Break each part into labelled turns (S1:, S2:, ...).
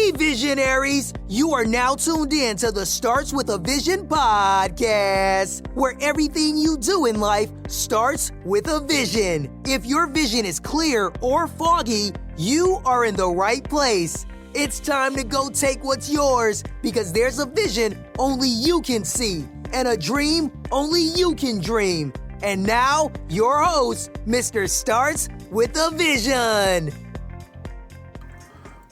S1: Hey, visionaries! You are now tuned in to the Starts with a Vision podcast, where everything you do in life starts with a vision. If your vision is clear or foggy, you are in the right place. It's time to go take what's yours, because there's a vision only you can see, and a dream only you can dream. And now, your host, Mr. Starts with a Vision.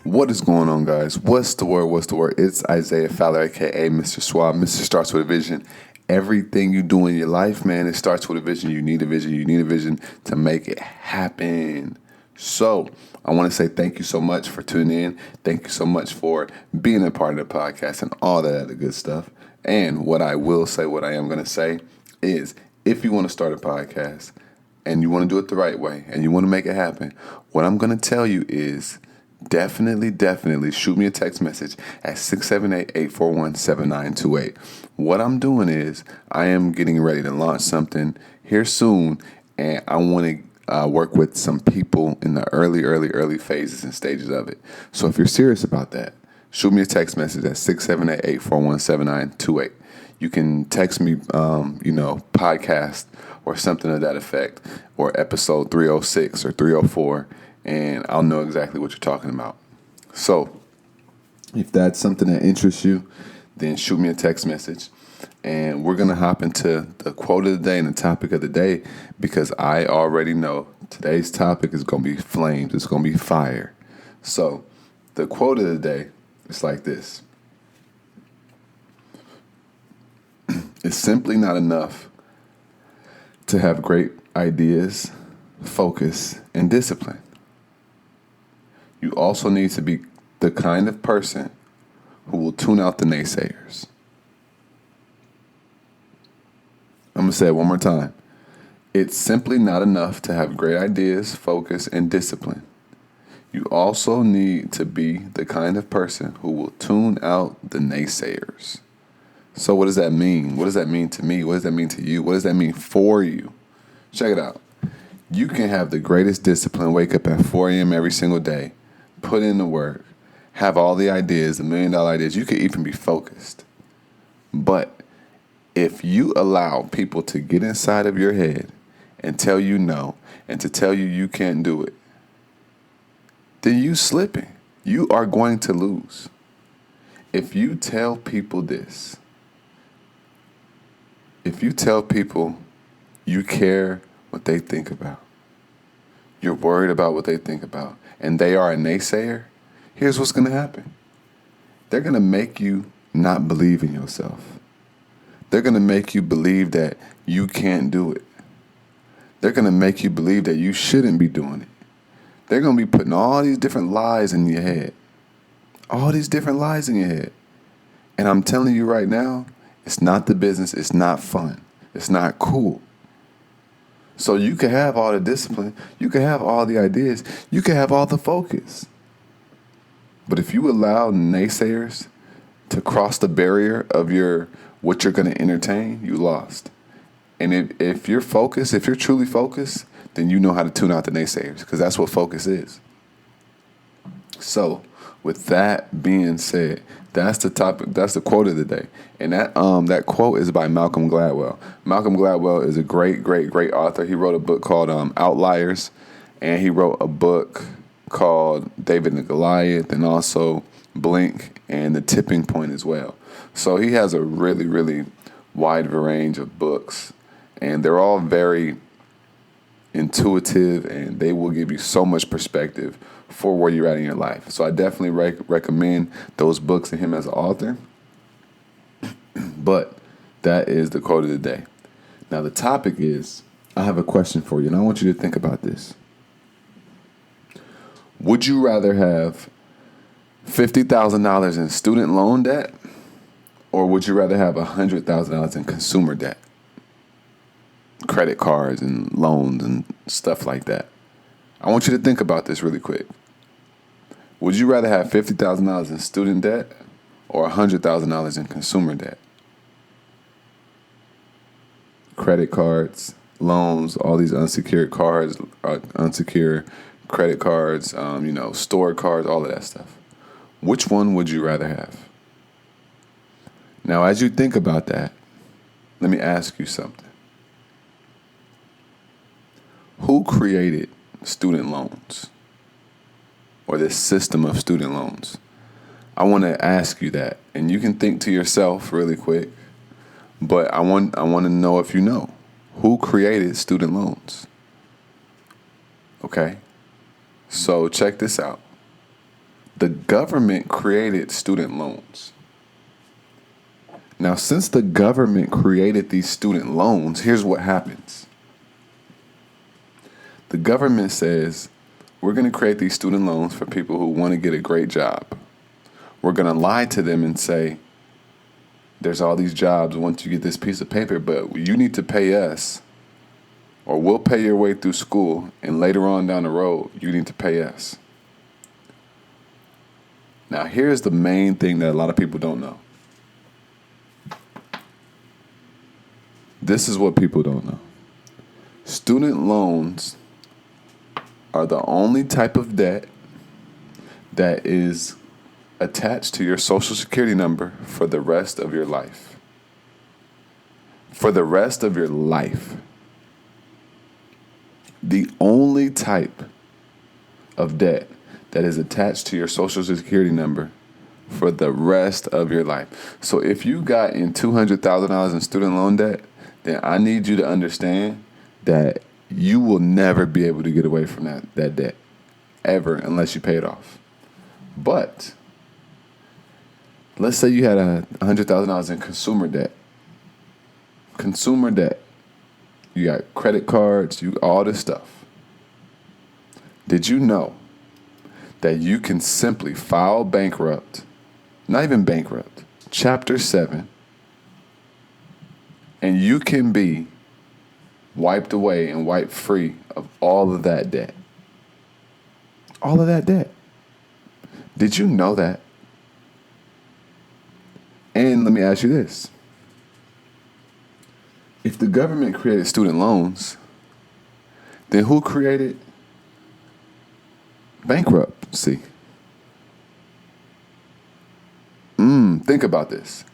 S2: What is going on, guys? What's the word? It's Isaiah Fowler, aka Mr. SWAV. Mr. Starts with a Vision. Everything you do in your life, man, it starts with a vision. You need a vision. You need a vision to make it happen. So I want to say thank you so much for tuning in. Thank you so much for being a part of the podcast and all that other good stuff. And what I will say, what I am going to say is, if you want to start a podcast and you want to do it the right way and you want to make it happen, what I'm going to tell you is, definitely shoot me a text message at 678-841-7928. What I'm doing is I am getting ready to launch something here soon, and I want to work with some people in the early phases and stages of it. So if you're serious about that, shoot me a text message at 678-841-7928. You can text me, podcast or something of that effect, or episode 306 or 304, and I'll know exactly what you're talking about. So if that's something that interests you, then shoot me a text message. And we're going to hop into the quote of the day and the topic of the day, because I already know today's topic is going to be flames. It's going to be fire. So the quote of the day is like this. It's simply not enough to have great ideas, focus, and discipline. You also need to be the kind of person who will tune out the naysayers. I'm going to say it one more time. It's simply not enough to have great ideas, focus, and discipline. You also need to be the kind of person who will tune out the naysayers. So what does that mean? What does that mean to me? What does that mean to you? What does that mean for you? Check it out. You can have the greatest discipline, wake up at 4 a.m. every single day, put in the work, have all the ideas, the $1 million ideas. You could even be focused. But if you allow people to get inside of your head and tell you no, and to tell you you can't do it, then you slipping. You are going to lose. If you tell people this, if you tell people you care what they think about, you're worried about what they think about, and they are a naysayer, here's what's going to happen. They're going to make you not believe in yourself. They're going to make you believe that you can't do it. They're going to make you believe that you shouldn't be doing it. They're going to be putting all these different lies in your head. All these different lies in your head. And I'm telling you right now, it's not the business. It's not fun. It's not cool. So you can have all the discipline. You can have all the ideas. You can have all the focus. But if you allow naysayers to cross the barrier of what you're going to entertain, you lost. And if you're focused, if you're truly focused, then you know how to tune out the naysayers, because that's what focus is. So with that being said, that's the topic. That's the quote of the day, and that quote is by Malcom Gladwell. Malcom Gladwell is a great author. He wrote a book called Outliers, and he wrote a book called David and Goliath, and also Blink and The Tipping Point as well. So he has a really wide range of books, and they're all very intuitive, and they will give you so much perspective for where you're at in your life. So I definitely recommend those books and him as an author. But that is the quote of the day. Now the topic is, I have a question for you, and I want you to think about this. Would you rather have $50,000 in student loan debt, or would you rather have $100,000 in consumer debt? Credit cards and loans and stuff like that. I want you to think about this really quick. Would you rather have $50,000 in student debt or $100,000 in consumer debt? Credit cards, loans, all these unsecured cards, unsecured credit cards, store cards, all of that stuff. Which one would you rather have? Now, as you think about that, let me ask you something. Who created student loans or this system of student loans? I want to ask you that, and you can think to yourself really quick, but I want to know if you know. Who created student loans? Okay? So check this out. The government created student loans. Now, since the government created these student loans, here's what happens. The government says, we're going to create these student loans for people who want to get a great job. We're going to lie to them and say, there's all these jobs once you get this piece of paper, but you need to pay us, or we'll pay your way through school, and later on down the road, you need to pay us. Now, here's the main thing that a lot of people don't know. This is what people don't know. Student loans are the only type of debt that is attached to your social security number for the rest of your life. For the rest of your life. The only type of debt that is attached to your social security number for the rest of your life. So if you got in $200,000 in student loan debt, then I need you to understand that you will never be able to get away from that debt, ever, unless you pay it off. But let's say you had $100,000 in consumer debt. Consumer debt. You got credit cards, all this stuff. Did you know that you can simply file bankrupt, not even bankrupt, Chapter 7, and you can be wiped away and wiped free of all of that debt? All of that debt. Did you know that? And let me ask you this. If the government created student loans, then who created bankruptcy? Think about this.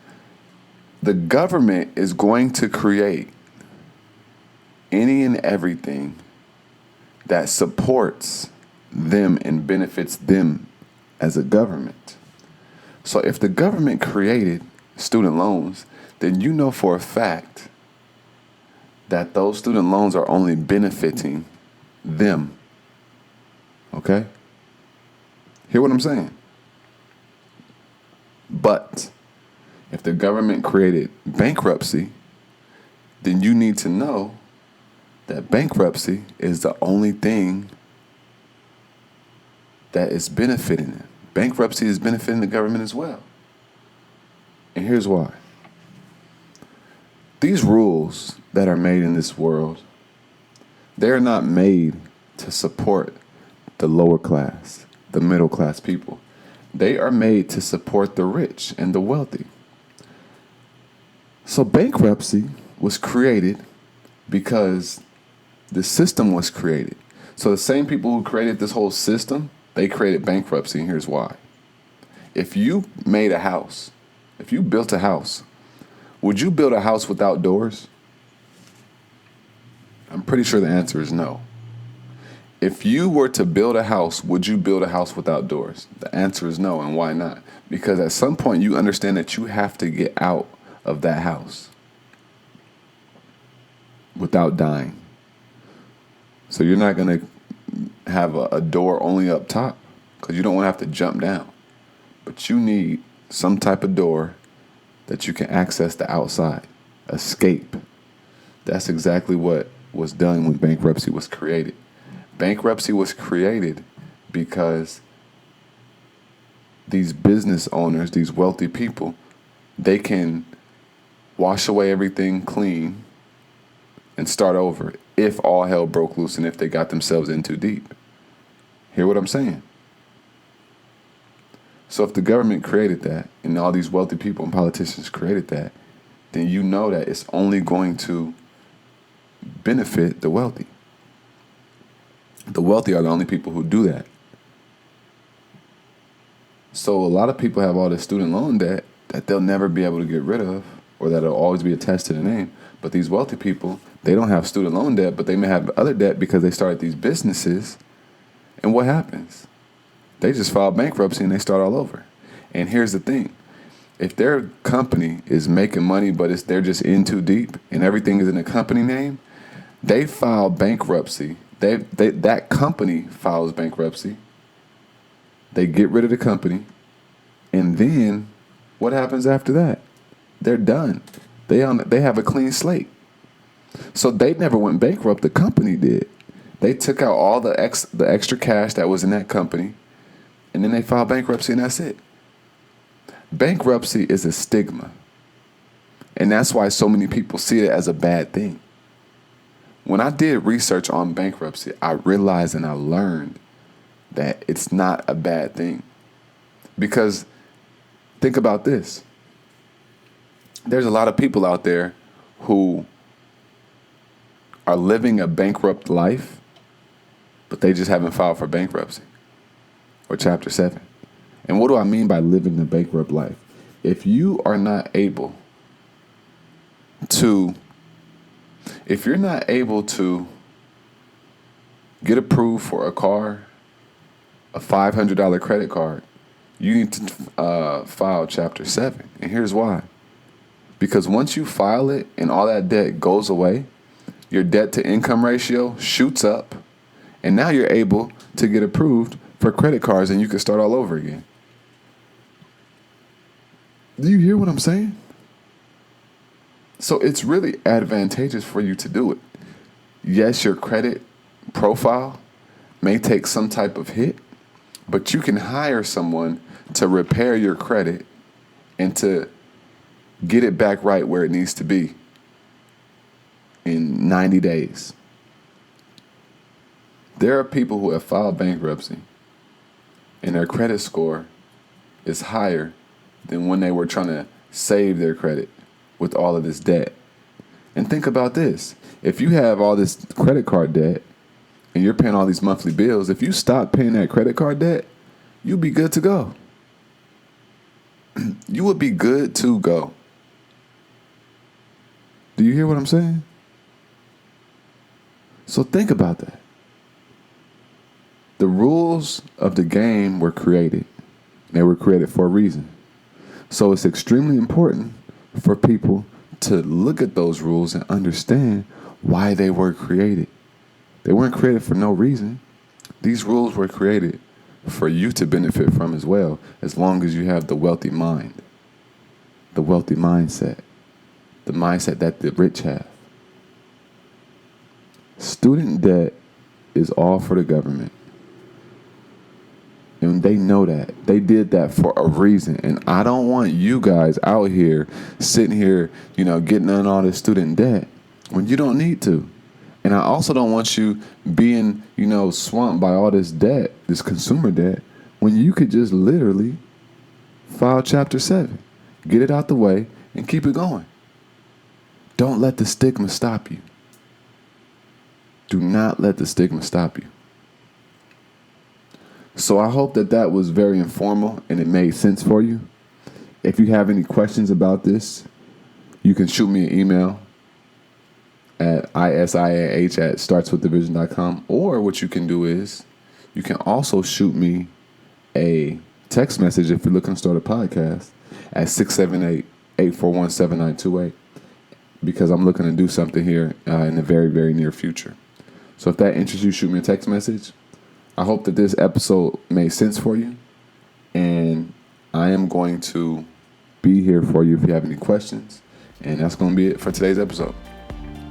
S2: The government is going to create any and everything that supports them and benefits them as a government. So if the government created student loans, then you know for a fact that those student loans are only benefiting them. Okay? Hear what I'm saying? But if the government created bankruptcy, then you need to know that bankruptcy is the only thing that is benefiting them. Bankruptcy is benefiting the government as well. And here's why. These rules that are made in this world, they're not made to support the lower class, the middle class people. They are made to support the rich and the wealthy. So bankruptcy was created because the system was created. So the same people who created this whole system, they created bankruptcy, and here's why. If you made a house, if you built a house, would you build a house without doors? I'm pretty sure the answer is no. If you were to build a house, would you build a house without doors? The answer is no, and why not? Because at some point you understand that you have to get out of that house without dying. So you're not going to have a door only up top because you don't want to have to jump down. But you need some type of door that you can access the outside, escape. That's exactly what was done when bankruptcy was created. Bankruptcy was created because these business owners, these wealthy people, they can wash away everything clean and start over if all hell broke loose and if they got themselves in too deep. Hear what I'm saying? So if the government created that and all these wealthy people and politicians created that, then you know that it's only going to benefit the wealthy. The wealthy are the only people who do that. So a lot of people have all this student loan debt that they'll never be able to get rid of, or that'll always be attached to the name. But these wealthy people, they don't have student loan debt, but they may have other debt because they started these businesses. And what happens? They just file bankruptcy and they start all over. And here's the thing. If their company is making money, but they're just in too deep and everything is in the company name, they file bankruptcy. That company files bankruptcy. They get rid of the company. And then what happens after that? They're done. They have a clean slate. So they never went bankrupt. The company did. They took out all the extra cash that was in that company, and then they filed bankruptcy, and that's it. Bankruptcy is a stigma. And that's why so many people see it as a bad thing. When I did research on bankruptcy, I realized and I learned that it's not a bad thing. Because think about this. There's a lot of people out there who are living a bankrupt life, but they just haven't filed for bankruptcy or Chapter 7. And what do I mean by living a bankrupt life? If you are not able to, if you're not able to get approved for a car, a $500 credit card, you need to file Chapter 7. And here's why. Because once you file it and all that debt goes away, your debt to income ratio shoots up, and now you're able to get approved for credit cards and you can start all over again. Do you hear what I'm saying? So it's really advantageous for you to do it. Yes, your credit profile may take some type of hit, but you can hire someone to repair your credit and to get it back right where it needs to be in 90 days. There are people who have filed bankruptcy and their credit score is higher than when they were trying to save their credit with all of this debt. And think about this. If you have all this credit card debt and you're paying all these monthly bills, if you stop paying that credit card debt, you'll be good to go. You would be good to go. Do you hear what I'm saying? So think about that. The rules of the game were created. They were created for a reason. So it's extremely important for people to look at those rules and understand why they were created. They weren't created for no reason. These rules were created for you to benefit from as well, as long as you have the wealthy mind, the wealthy mindset, the mindset that the rich have. Student debt is all for the government. And they know that. They did that for a reason. And I don't want you guys out here sitting here, getting on all this student debt when you don't need to. And I also don't want you being, swamped by all this debt, this consumer debt, when you could just literally file Chapter 7, get it out the way, and keep it going. Don't let the stigma stop you. Do not let the stigma stop you. So I hope that was very informal and it made sense for you. If you have any questions about this, you can shoot me an email at isiah@startswiththevision.com, or what you can do is you can also shoot me a text message if you're looking to start a podcast at 678-841-7928, because I'm looking to do something here in the very, very near future. So if that interests you, shoot me a text message. I hope that this episode made sense for you, and I am going to be here for you if you have any questions, and that's going to be it for today's episode.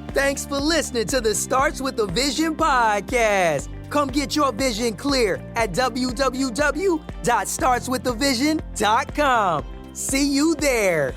S1: Thanks for listening to the Starts with a Vision podcast. Come get your vision clear at www.startswiththevision.com. See you there.